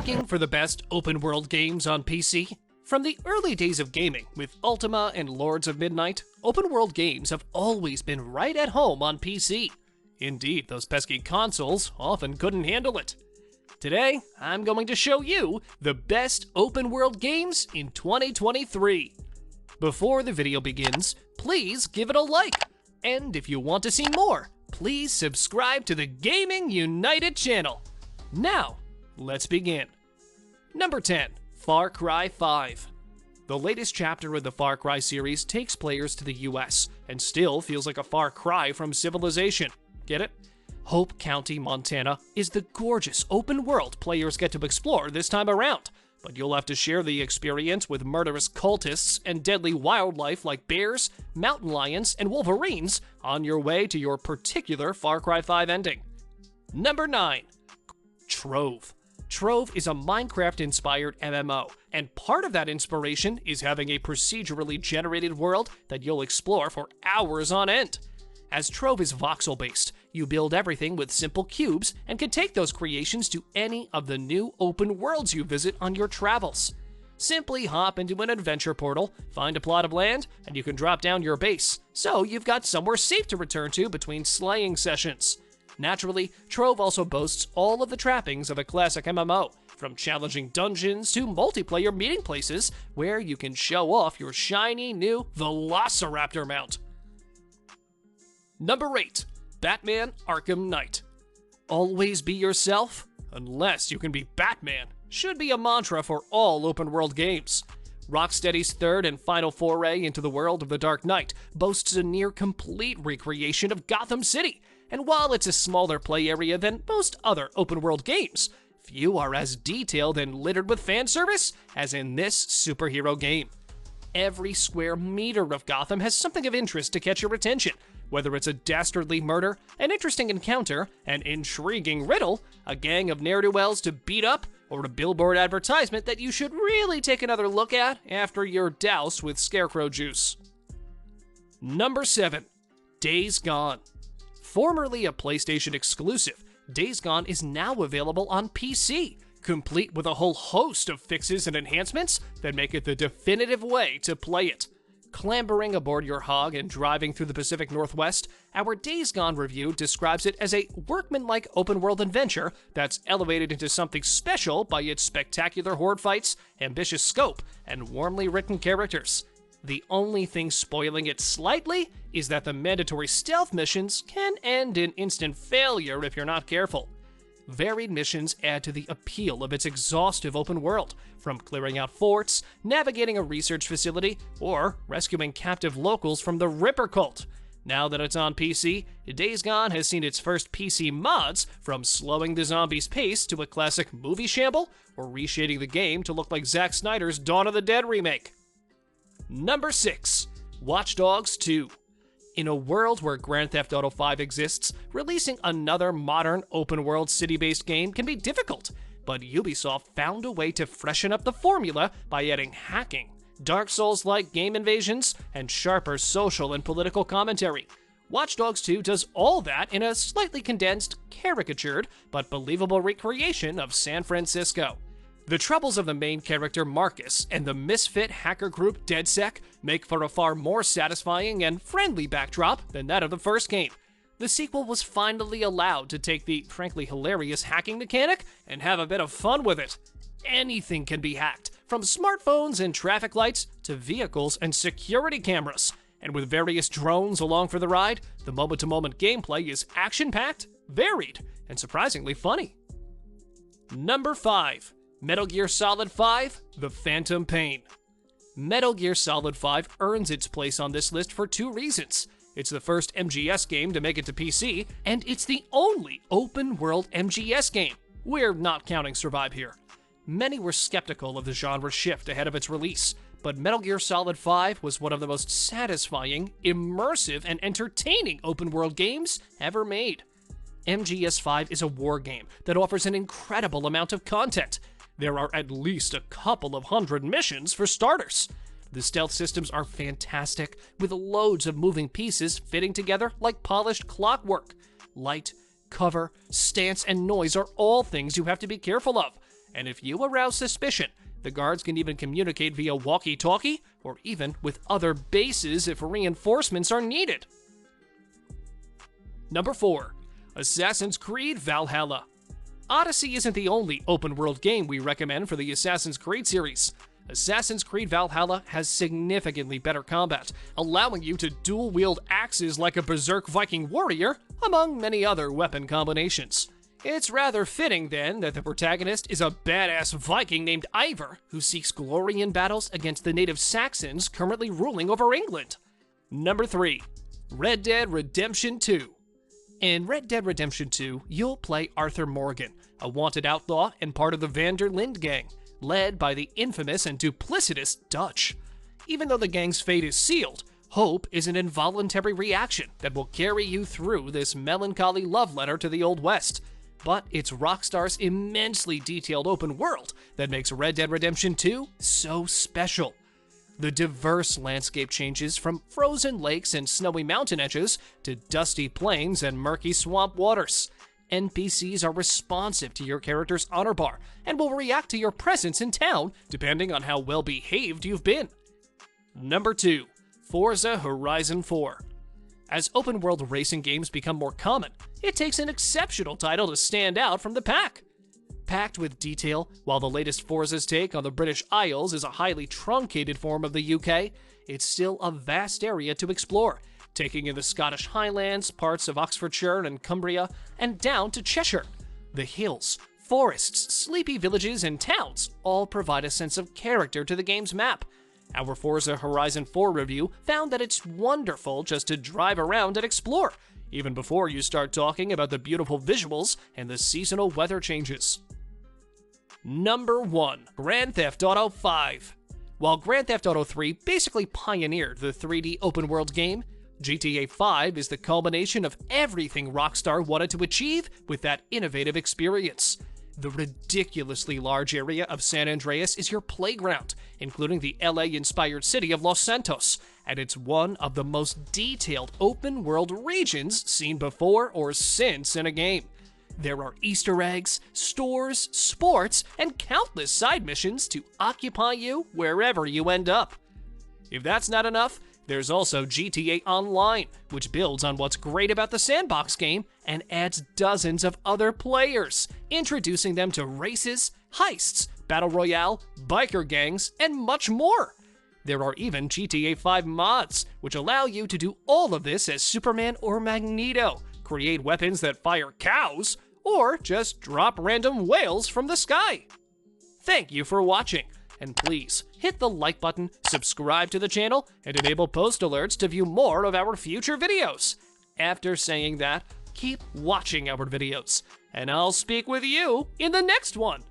Looking for the best open-world games on PC? From the early days of gaming, with Ultima and Lords of Midnight, open-world games have always been right at home on PC. Indeed, those pesky consoles often couldn't handle it. Today, I'm going to show you the best open-world games in 2023. Before the video begins, please give it a like. And if you want to see more, please subscribe to the Gaming United channel. Now, let's begin. Number 10, Far Cry 5. The latest chapter in the Far Cry series takes players to the US and still feels like a far cry from civilization. Get it? Hope County, Montana is the gorgeous open world players get to explore this time around, but you'll have to share the experience with murderous cultists and deadly wildlife like bears, mountain lions, and wolverines on your way to your particular Far Cry 5 ending. Number 9, Trove. Trove is a Minecraft-inspired MMO, and part of that inspiration is having a procedurally generated world that you'll explore for hours on end. As Trove is voxel-based, you build everything with simple cubes and can take those creations to any of the new open worlds you visit on your travels. Simply hop into an adventure portal, find a plot of land, and you can drop down your base, so you've got somewhere safe to return to between slaying sessions. Naturally, Trove also boasts all of the trappings of a classic MMO, from challenging dungeons to multiplayer meeting places where you can show off your shiny new Velociraptor mount. Number 8, Batman Arkham Knight. Always be yourself, unless you can be Batman, should be a mantra for all open-world games. Rocksteady's third and final foray into the world of The Dark Knight boasts a near-complete recreation of Gotham City, and while it's a smaller play area than most other open-world games, few are as detailed and littered with fan service as in this superhero game. Every square meter of Gotham has something of interest to catch your attention, whether it's a dastardly murder, an interesting encounter, an intriguing riddle, a gang of ne'er-do-wells to beat up, or a billboard advertisement that you should really take another look at after you're doused with scarecrow juice. Number 7, Days Gone. Formerly a PlayStation exclusive, Days Gone is now available on PC, complete with a whole host of fixes and enhancements that make it the definitive way to play it. Clambering aboard your hog and driving through the Pacific Northwest, our Days Gone review describes it as a workmanlike open-world adventure that's elevated into something special by its spectacular horde fights, ambitious scope, and warmly written characters. The only thing spoiling it slightly is that the mandatory stealth missions can end in instant failure if you're not careful. Varied missions add to the appeal of its exhaustive open world, from clearing out forts, navigating a research facility, or rescuing captive locals from the Ripper cult. Now that it's on PC, Days Gone has seen its first PC mods, from slowing the zombies' pace to a classic movie shamble, or reshading the game to look like Zack Snyder's Dawn of the Dead remake. Number 6, Watch Dogs 2. In a world where Grand Theft Auto 5 exists, releasing another modern open-world city-based game can be difficult, but Ubisoft found a way to freshen up the formula by adding hacking, Dark Souls-like game invasions, and sharper social and political commentary. Watch Dogs 2 does all that in a slightly condensed, caricatured, but believable recreation of San Francisco. The troubles of the main character Marcus and the misfit hacker group DedSec make for a far more satisfying and friendly backdrop than that of the first game. The sequel was finally allowed to take the frankly hilarious hacking mechanic and have a bit of fun with it. Anything can be hacked, from smartphones and traffic lights to vehicles and security cameras. And with various drones along for the ride, the moment-to-moment gameplay is action-packed, varied, and surprisingly funny. Number 5, Metal Gear Solid 5, The Phantom Pain. Metal Gear Solid 5 earns its place on this list for two reasons. It's the first MGS game to make it to PC, and it's the only open-world MGS game. We're not counting Survive here. Many were skeptical of the genre shift ahead of its release, but Metal Gear Solid 5 was one of the most satisfying, immersive, and entertaining open-world games ever made. MGS5 is a war game that offers an incredible amount of content. There are at least a couple of hundred missions for starters. The stealth systems are fantastic, with loads of moving pieces fitting together like polished clockwork. Light, cover, stance, and noise are all things you have to be careful of, and if you arouse suspicion, the guards can even communicate via walkie-talkie or even with other bases if reinforcements are needed. Number 4. Assassin's Creed Valhalla. Odyssey isn't the only open-world game we recommend for the Assassin's Creed series. Assassin's Creed Valhalla has significantly better combat, allowing you to dual-wield axes like a berserk Viking warrior, among many other weapon combinations. It's rather fitting, then, that the protagonist is a badass Viking named Eivor, who seeks glory in battles against the native Saxons currently ruling over England. Number 3. Red Dead Redemption 2. In Red Dead Redemption 2, you'll play Arthur Morgan, a wanted outlaw and part of the Van der Linde gang, led by the infamous and duplicitous Dutch. Even though the gang's fate is sealed, hope is an involuntary reaction that will carry you through this melancholy love letter to the Old West. But it's Rockstar's immensely detailed open world that makes Red Dead Redemption 2 so special. The diverse landscape changes from frozen lakes and snowy mountain edges to dusty plains and murky swamp waters. NPCs are responsive to your character's honor bar and will react to your presence in town depending on how well behaved you've been. Number 2. Forza Horizon 4. As open-world racing games become more common, it takes an exceptional title to stand out from the pack. Packed with detail, while the latest Forza's take on the British Isles is a highly truncated form of the UK, it's still a vast area to explore, taking in the Scottish Highlands, parts of Oxfordshire and Cumbria, and down to Cheshire. The hills, forests, sleepy villages, and towns all provide a sense of character to the game's map. Our Forza Horizon 4 review found that it's wonderful just to drive around and explore, even before you start talking about the beautiful visuals and the seasonal weather changes. Number 1. Grand Theft Auto 5. While Grand Theft Auto 3 basically pioneered the 3D open-world game, GTA 5 is the culmination of everything Rockstar wanted to achieve with that innovative experience. The ridiculously large area of San Andreas is your playground, including the LA-inspired city of Los Santos, and it's one of the most detailed open-world regions seen before or since in a game. There are Easter eggs, stores, sports, and countless side missions to occupy you wherever you end up. If that's not enough, there's also GTA Online, which builds on what's great about the sandbox game and adds dozens of other players, introducing them to races, heists, battle royale, biker gangs, and much more. There are even GTA 5 mods, which allow you to do all of this as Superman or Magneto, create weapons that fire cows, or just drop random whales from the sky. Thank you for watching, and please hit the like button, subscribe to the channel, and enable post alerts to view more of our future videos. After saying that, keep watching our videos, and I'll speak with you in the next one.